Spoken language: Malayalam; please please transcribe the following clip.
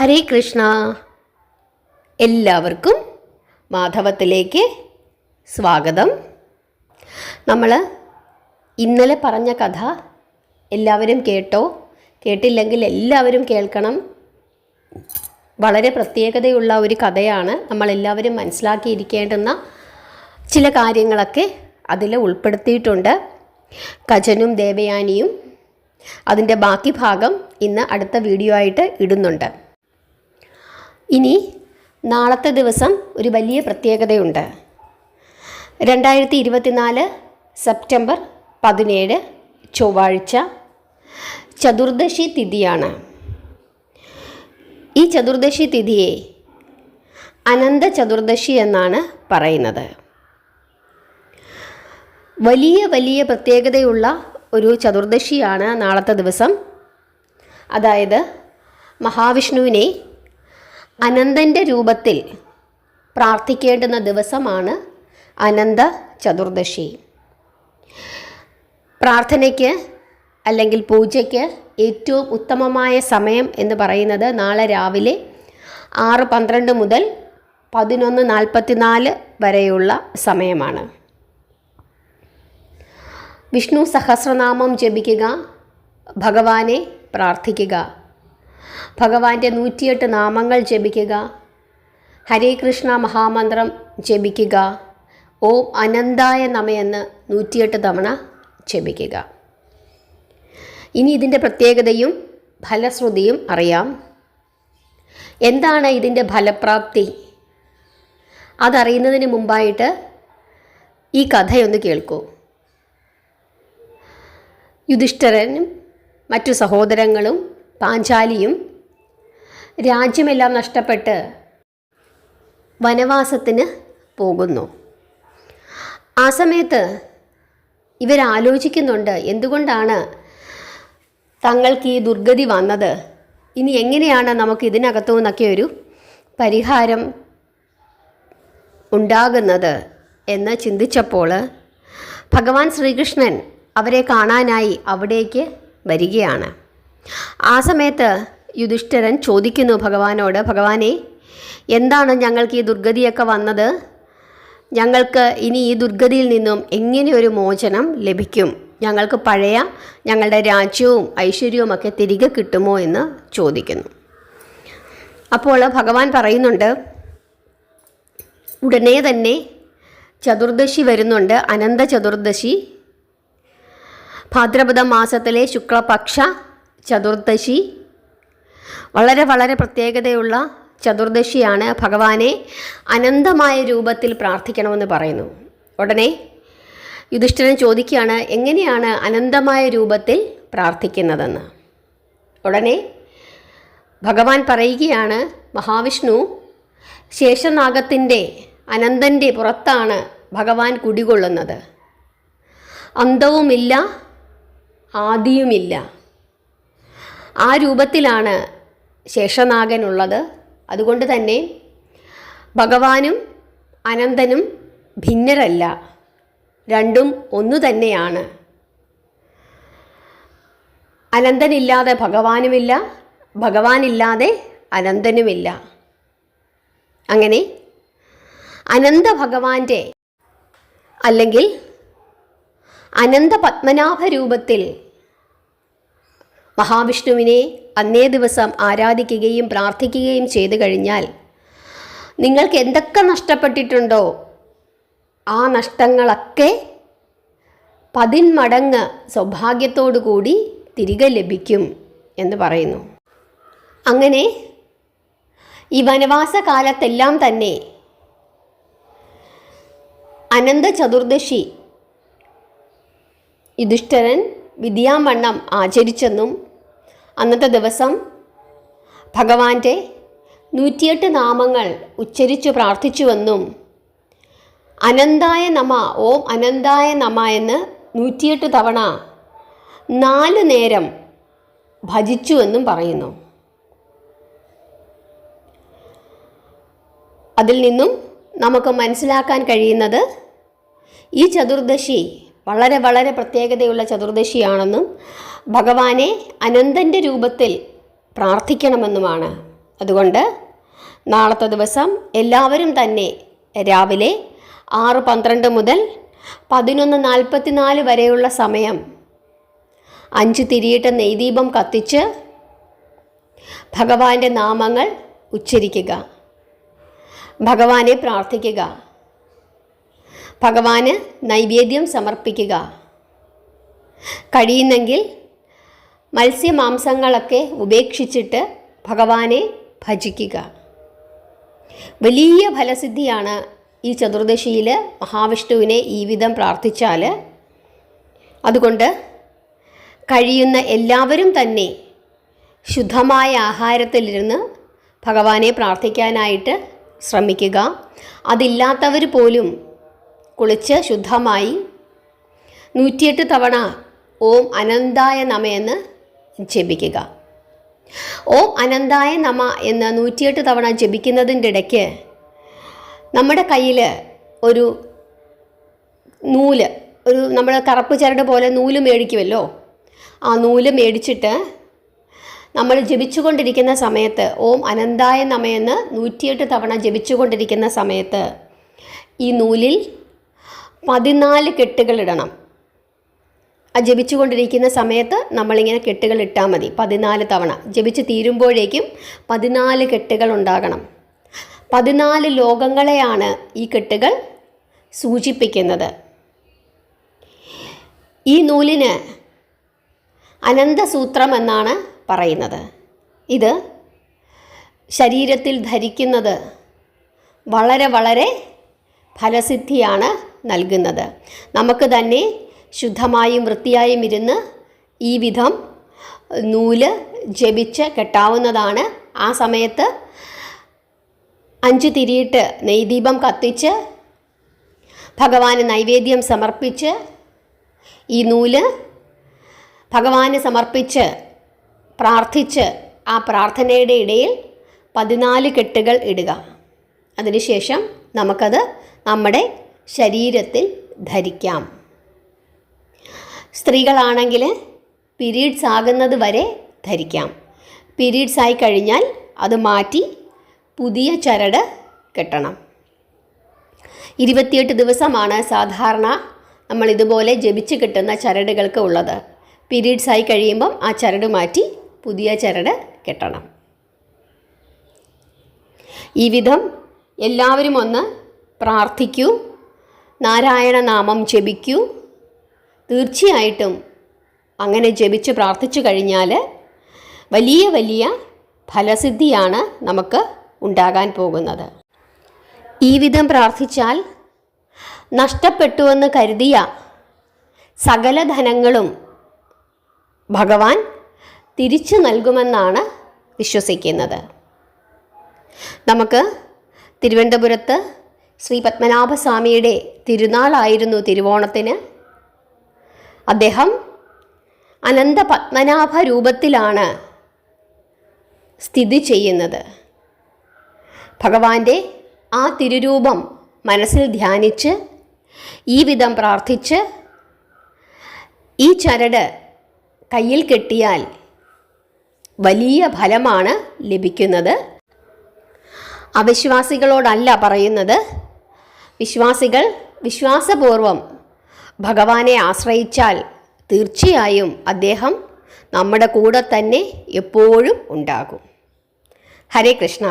ഹരേ കൃഷ്ണ. എല്ലാവർക്കും മാധവത്തിലേക്ക് സ്വാഗതം. നമ്മൾ ഇന്നലെ പറഞ്ഞ കഥ എല്ലാവരും കേട്ടോ? കേട്ടില്ലെങ്കിൽ എല്ലാവരും കേൾക്കണം. വളരെ പ്രത്യേകതയുള്ള ഒരു കഥയാണ്. നമ്മളെല്ലാവരും മനസ്സിലാക്കിയിരിക്കേണ്ടുന്ന ചില കാര്യങ്ങളൊക്കെ അതിൽ ഉൾപ്പെടുത്തിയിട്ടുണ്ട്. കജനും ദേവയാനിയും അതിൻ്റെ ബാക്കി ഭാഗം ഇന്ന് അടുത്ത വീഡിയോ ആയിട്ട് ഇടുന്നുണ്ട്. ഇനി നാളത്തെ ദിവസം ഒരു വലിയ പ്രത്യേകതയുണ്ട്. 2024 സെപ്റ്റംബർ 17 ചൊവ്വാഴ്ച ചതുർദശി തിഥിയാണ്. ഈ ചതുർദശി തിഥിയെ അനന്ത ചതുർദശി എന്നാണ് പറയുന്നത്. വലിയ വലിയ പ്രത്യേകതയുള്ള ഒരു ചതുർദശിയാണ് നാളത്തെ ദിവസം. അതായത് മഹാവിഷ്ണുവിനെ അനന്തൻ്റെ രൂപത്തിൽ പ്രാർത്ഥിക്കേണ്ടുന്ന ദിവസമാണ് അനന്ത ചതുർദശി. പ്രാർത്ഥനയ്ക്ക് അല്ലെങ്കിൽ പൂജയ്ക്ക് ഏറ്റവും ഉത്തമമായ സമയം എന്ന് പറയുന്നത് നാളെ രാവിലെ 6:12 മുതൽ 11:44 വരെയുള്ള സമയമാണ്. വിഷ്ണു സഹസ്രനാമം ജപിക്കുക, ഭഗവാനെ പ്രാർത്ഥിക്കുക, ഭഗവാന്റെ 108 നാമങ്ങൾ ജപിക്കുക, ഹരേ കൃഷ്ണ മഹാമന്ത്രം ജപിക്കുക, ഓം അനന്തായ നമയെന്ന് 108 തവണ ജപിക്കുക. ഇനി ഇതിൻ്റെ പ്രത്യേകതയും ഫലശ്രുതിയും അറിയാം. എന്താണ് ഇതിൻ്റെ ഫലപ്രാപ്തി? അതറിയുന്നതിന് മുമ്പായിട്ട് ഈ കഥയൊന്ന് കേൾക്കൂ. യുധിഷ്ഠിരനും മറ്റു സഹോദരങ്ങളും പാഞ്ചാലിയും രാജ്യമെല്ലാം നഷ്ടപ്പെട്ട് വനവാസത്തിന് പോകുന്നു. ആ സമയത്ത് ഇവരാലോചിക്കുന്നുണ്ട്, എന്തുകൊണ്ടാണ് തങ്ങൾക്ക് ഈ ദുർഗതി വന്നത്, ഇനി എങ്ങനെയാണ് നമുക്ക് ഇതിനകത്തു നിന്നൊക്കെ ഒരു പരിഹാരം ഉണ്ടാകുന്നത് എന്ന് ചിന്തിച്ചപ്പോൾ ഭഗവാൻ ശ്രീകൃഷ്ണൻ അവരെ കാണാനായി അവിടേക്ക് വരികയാണ്. ആ സമയത്ത് യുധിഷ്ഠിരൻ ചോദിക്കുന്നു ഭഗവാനോട്, ഭഗവാനെ, എന്താണ് ഞങ്ങൾക്ക് ഈ ദുർഗതിയൊക്കെ വന്നത്? ഞങ്ങൾക്ക് ഇനി ഈ ദുർഗതിയിൽ നിന്നും എങ്ങനെ ഒരു മോചനം ലഭിക്കും? ഞങ്ങൾക്ക് പഴയ ഞങ്ങളുടെ രാജ്യവും ഐശ്വര്യവും ഒക്കെ തിരികെ കിട്ടുമോ എന്ന് ചോദിക്കുന്നു. അപ്പോൾ ഭഗവാൻ പറയുന്നുണ്ട്, ഉടനെ തന്നെ ചതുർദശി വരുന്നുണ്ട്, അനന്ത ചതുർദശി. ഭാദ്രപദ മാസത്തിലെ ശുക്ലപക്ഷ ചതുർദശി വളരെ വളരെ പ്രത്യേകതയുള്ള ചതുർദശിയാണ്. ഭഗവാനെ അനന്തമായ രൂപത്തിൽ പ്രാർത്ഥിക്കണമെന്ന് പറയുന്നു. ഉടനെ യുധിഷ്ഠിരൻ ചോദിക്കുകയാണ്, എങ്ങനെയാണ് അനന്തമായ രൂപത്തിൽ പ്രാർത്ഥിക്കുന്നതെന്ന്. ഉടനെ ഭഗവാൻ പറയുകയാണ്, മഹാവിഷ്ണു ശേഷനാഗത്തിൻ്റെ അനന്തൻ്റെ പുറത്താണ് ഭഗവാൻ കുടികൊള്ളുന്നത്. അന്തവുമില്ല ആദിയുമില്ല. ആ രൂപത്തിലാണ് ശേഷനാഗനുള്ളത്. അതുകൊണ്ട് തന്നെ ഭഗവാനും അനന്തനും ഭിന്നരല്ല, രണ്ടും ഒന്നു തന്നെയാണ്. അനന്തനില്ലാതെ ഭഗവാനുമില്ല, ഭഗവാനില്ലാതെ അനന്തനുമില്ല. അങ്ങനെ അനന്ത ഭഗവാന്റെ അല്ലെങ്കിൽ അനന്ത പത്മനാഭ രൂപത്തിൽ മഹാവിഷ്ണുവിനെ അന്നേ ദിവസം ആരാധിക്കുകയും പ്രാർത്ഥിക്കുകയും ചെയ്തു കഴിഞ്ഞാൽ നിങ്ങൾക്ക് എന്തൊക്കെ നഷ്ടപ്പെട്ടിട്ടുണ്ടോ ആ നഷ്ടങ്ങളൊക്കെ 10 മടങ്ങ് സൗഭാഗ്യത്തോടു കൂടി തിരികെ ലഭിക്കും എന്ന് പറയുന്നു. അങ്ങനെ ഈ വനവാസ കാലത്തെല്ലാം തന്നെ അനന്ത ചതുർദശി യുധിഷ്ഠിരൻ വിദ്യാവണ്ണം ആചരിച്ചെന്നും അന്നത്തെ ദിവസം ഭഗവാന്റെ 108 നാമങ്ങൾ ഉച്ചരിച്ചു പ്രാർത്ഥിച്ചുവെന്നും അനന്തായ നമ, ഓം അനന്തായ നമ എന്ന് 108 തവണ 4 നേരം ഭജിച്ചുവെന്നും പറയുന്നു. അതിൽ നിന്നും നമുക്ക് മനസ്സിലാക്കാൻ കഴിയുന്നത് ഈ ചതുർദശി വളരെ വളരെ പ്രത്യേകതയുള്ള ചതുർദശിയാണെന്നും ഭഗവാനെ അനന്തൻ്റെ രൂപത്തിൽ പ്രാർത്ഥിക്കണമെന്നുമാണ്. അതുകൊണ്ട് നാളത്തെ ദിവസം എല്ലാവരും തന്നെ രാവിലെ 6:12 മുതൽ 11:44 വരെയുള്ള സമയം 5 തിരിയിട്ട നെയ്ദീപം കത്തിച്ച് ഭഗവാന്റെ നാമങ്ങൾ ഉച്ചരിക്കുക, ഭഗവാനെ പ്രാർത്ഥിക്കുക, ഭഗവാന് നൈവേദ്യം സമർപ്പിക്കുക. കഴിയുന്നെങ്കിൽ മത്സ്യമാംസങ്ങളൊക്കെ ഉപേക്ഷിച്ചിട്ട് ഭഗവാനെ ഭജിക്കുക. വലിയ ഫലസിദ്ധിയാണ് ഈ ചതുർദശിയിൽ മഹാവിഷ്ണുവിനെ ഈ വിധം പ്രാർത്ഥിച്ചാൽ. അതുകൊണ്ട് കഴിയുന്ന എല്ലാവരും തന്നെ ശുദ്ധമായ ആഹാരത്തിലിരുന്ന് ഭഗവാനെ പ്രാർത്ഥിക്കാനായിട്ട് ശ്രമിക്കുക. അതില്ലാത്തവർ പോലും കുളിച്ച് ശുദ്ധമായി 108 തവണ ഓം അനന്തായ നമ എന്ന് ജപിക്കുക. ഓം അനന്തായ നമ എന്ന് 108 തവണ ജപിക്കുന്നതിൻ്റെ ഇടയ്ക്ക് നമ്മുടെ കയ്യിൽ ഒരു നൂല്, നമ്മൾ കറുപ്പ് ചരട് പോലെ നൂല് മേടിക്കുമല്ലോ, ആ നൂല് മേടിച്ചിട്ട് നമ്മൾ ജപിച്ചുകൊണ്ടിരിക്കുന്ന സമയത്ത് ഓം അനന്തായ നമ എന്ന് 108 തവണ ജപിച്ചുകൊണ്ടിരിക്കുന്ന സമയത്ത് ഈ നൂലിൽ 14 കെട്ടുകളിടണം. ആ ജപിച്ചുകൊണ്ടിരിക്കുന്ന സമയത്ത് നമ്മളിങ്ങനെ കെട്ടുകൾ ഇട്ടാൽ മതി. 14 തവണ ജപിച്ച് തീരുമ്പോഴേക്കും 14 കെട്ടുകൾ ഉണ്ടാകണം. 14 ലോകങ്ങളെയാണ് ഈ കെട്ടുകൾ സൂചിപ്പിക്കുന്നത്. ഈ നൂലിന് അനന്തസൂത്രം എന്നാണ് പറയുന്നത്. ഇത് ശരീരത്തിൽ ധരിക്കുന്നത് വളരെ വളരെ ഫലസിദ്ധിയാണ് നൽകുന്നത്. നമുക്ക് തന്നെ ശുദ്ധമായും വൃത്തിയായും ഇരുന്ന് ഈ വിധം നൂല് ജപിച്ച് കെട്ടാവുന്നതാണ്. ആ സമയത്ത് 5 തിരിയിട്ട് നെയ്ദീപം കത്തിച്ച് ഭഗവാന് നൈവേദ്യം സമർപ്പിച്ച് ഈ നൂല് ഭഗവാന് സമർപ്പിച്ച് പ്രാർത്ഥിച്ച് ആ പ്രാർത്ഥനയുടെ ഇടയിൽ 14 കെട്ടുകൾ ഇടുക. അതിനുശേഷം നമുക്കത് നമ്മുടെ ശരീരത്തിൽ ധരിക്കാം. സ്ത്രീകളാണെങ്കിൽ പീരീഡ്സ് ആകുന്നത് വരെ ധരിക്കാം. പീരീഡ്സ് ആയി കഴിഞ്ഞാൽ അത് മാറ്റി പുതിയ ചരട് കെട്ടണം. 28 ദിവസമാണ് സാധാരണ നമ്മൾ ഇതുപോലെ ജപിച്ച് കിട്ടുന്ന ചരടുകൾക്ക് ഉള്ളത്. പീരീഡ്സ് ആയി കഴിയുമ്പം ആ ചരട് മാറ്റി പുതിയ ചരട് കെട്ടണം. ഈ വിധം എല്ലാവരും ഒന്ന് പ്രാർത്ഥിക്കൂ, നാരായണ നാമം ജപിക്കൂ. തീർച്ചയായിട്ടും അങ്ങനെ ജപിച്ച് പ്രാർത്ഥിച്ചു കഴിഞ്ഞാൽ വലിയ വലിയ ഫലസിദ്ധിയാണ് നമുക്ക് ഉണ്ടാകാൻ പോകുന്നത്. ഈ വിധം പ്രാർത്ഥിച്ചാൽ നഷ്ടപ്പെട്ടുവെന്ന് കരുതിയ സകല ധനങ്ങളും ഭഗവാൻ തിരിച്ചു നൽകുമെന്നാണ് വിശ്വസിക്കുന്നത്. നമുക്ക് തിരുവനന്തപുരത്ത് ശ്രീ പത്മനാഭസ്വാമിയുടെ തിരുനാളായിരുന്നു തിരുവോണത്തിന്. അദ്ദേഹം അനന്ത പത്മനാഭ രൂപത്തിലാണ് സ്ഥിതി ചെയ്യുന്നത്. ഭഗവാന്റെ ആ തിരുരൂപം മനസ്സിൽ ധ്യാനിച്ച് ഈ വിധം പ്രാർത്ഥിച്ച് ഈ ചരട് കയ്യിൽ കെട്ടിയാൽ വലിയ ഫലമാണ് ലഭിക്കുന്നത്. അവിശ്വാസികളോടല്ല പറയുന്നത്. വിശ്വാസികൾ വിശ്വാസപൂർവം ഭഗവാനെ ആശ്രയിച്ചാൽ തീർച്ചയായും അദ്ദേഹം നമ്മുടെ കൂടെ തന്നെ എപ്പോഴും ഉണ്ടാകും. ഹരേ കൃഷ്ണ.